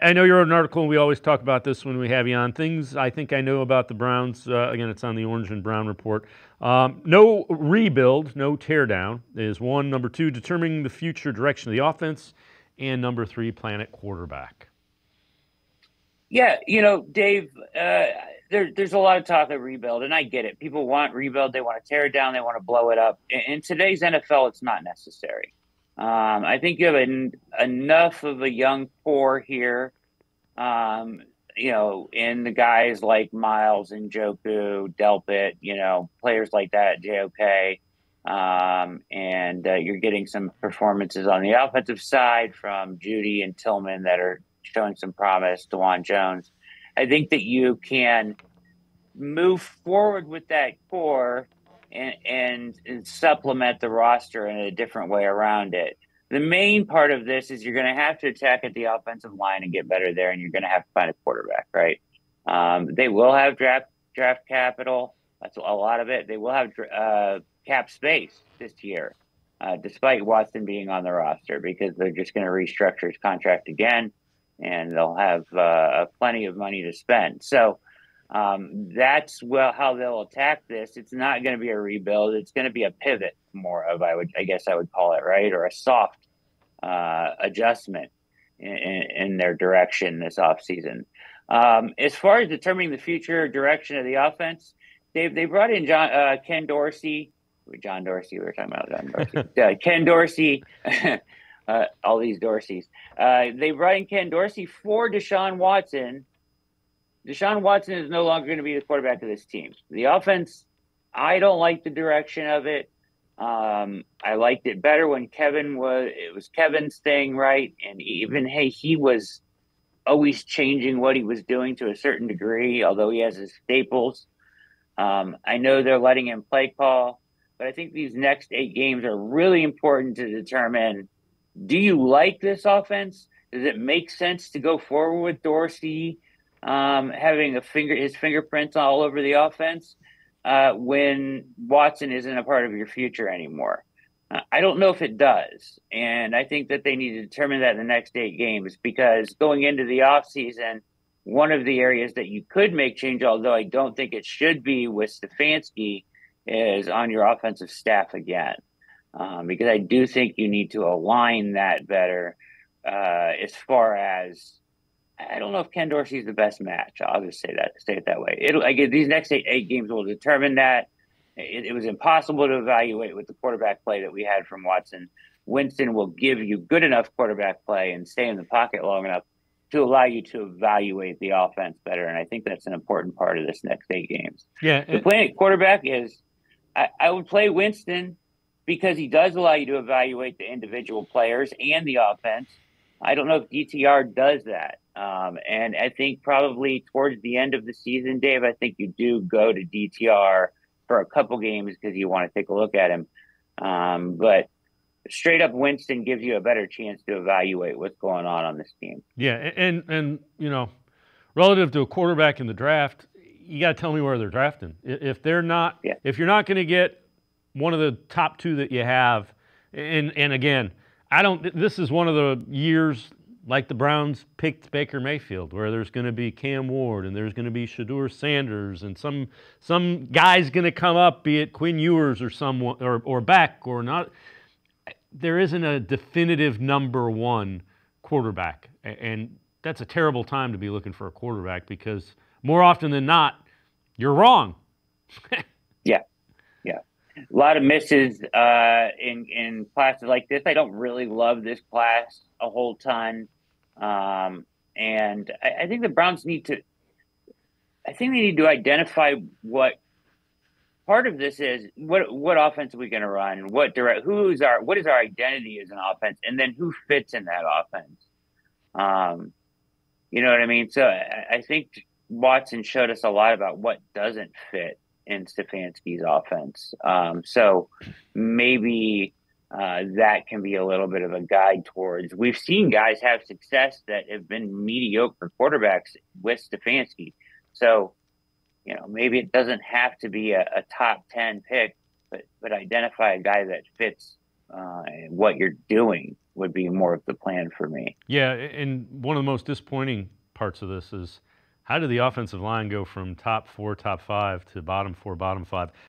I know you wrote an article, and we always talk about this when we have you on. Things I think I know about the Browns. Again, it's on the Orange and Brown report. No rebuild, no teardown is one. Number two, determining the future direction of the offense. And number three, plan at quarterback. Yeah, Dave, there's a lot of talk of rebuild, and I get it. People want rebuild, they want to tear it down, they want to blow it up. In today's NFL, it's not necessary. I think you have enough of a young core here, um, in the guys like Miles and Joku, Delpit, players like that, JOK. And you're getting some performances on the offensive side from Judy and Tillman that are showing some promise, DeJuan Jones. I think that you can move forward with that core and supplement the roster in a different way around it. The main part of this is you're going to have to attack at the offensive line and get better there, and you're going to have to find a quarterback, right? They will have draft capital. That's a lot of it. They will have cap space this year, despite Watson being on the roster, because they're just going to restructure his contract again, and they'll have plenty of money to spend. So that's how they'll attack this. It's not going to be a rebuild. It's going to be a pivot more of, I guess I would call it, right, or a soft adjustment in their direction this offseason. As far as determining the future direction of the offense, they brought in Ken Dorsey. John Dorsey, we were talking about John Dorsey. Ken Dorsey, all these Dorseys. They brought in Ken Dorsey for Deshaun Watson. Deshaun Watson is no longer going to be the quarterback of this team. The offense, I don't like the direction of it. I liked it better when it was Kevin's thing, right? And even, hey, he was always changing what he was doing to a certain degree, although he has his staples. I know they're letting him play call, but I think these next 8 games are really important to determine, do you like this offense? Does it make sense to go forward with Dorsey having his fingerprints all over the offense when Watson isn't a part of your future anymore? I don't know if it does. And I think that they need to determine that in the next 8 games, because going into the offseason, one of the areas that you could make change, although I don't think it should be with Stefanski, is on your offensive staff again. Because I do think you need to align that better as far as, I don't know if Ken Dorsey is the best match. I'll just say it that way. These next eight games will determine that. It was impossible to evaluate with the quarterback play that we had from Watson. Winston will give you good enough quarterback play and stay in the pocket long enough to allow you to evaluate the offense better. And I think that's an important part of this next 8 games. Yeah. The plan at quarterback is, I would play Winston because he does allow you to evaluate the individual players and the offense. I don't know if DTR does that. And I think probably towards the end of the season, Dave, I think you do go to DTR for a couple games because you want to take a look at him. But straight up Winston gives you a better chance to evaluate what's going on this team. Yeah, and relative to a quarterback in the draft, you got to tell me where they're drafting. If they're not, Yeah. if you're not going to get one of the top two that you have, and again, I don't. This is one of the years like the Browns picked Baker Mayfield, where there's going to be Cam Ward and there's going to be Shedeur Sanders and some guy's going to come up, be it Quinn Ewers or someone or Beck or not. There isn't a definitive number one quarterback, and that's a terrible time to be looking for a quarterback because more often than not, you're wrong. Yeah. Yeah. A lot of misses in classes like this. I don't really love this class a whole ton. And I think the Browns I think they need to identify what part of this is. What offense are we going to run? What is our identity as an offense? And then who fits in that offense? You know what I mean? So I think Watson showed us a lot about what doesn't fit in Stefanski's offense. So maybe that can be a little bit of a guide towards. We've seen guys have success that have been mediocre quarterbacks with Stefanski. So, maybe it doesn't have to be a top 10 pick, but identify a guy that fits what you're doing would be more of the plan for me. Yeah, and one of the most disappointing parts of this is how did the offensive line go from top 4, top 5 to bottom 4, bottom 5?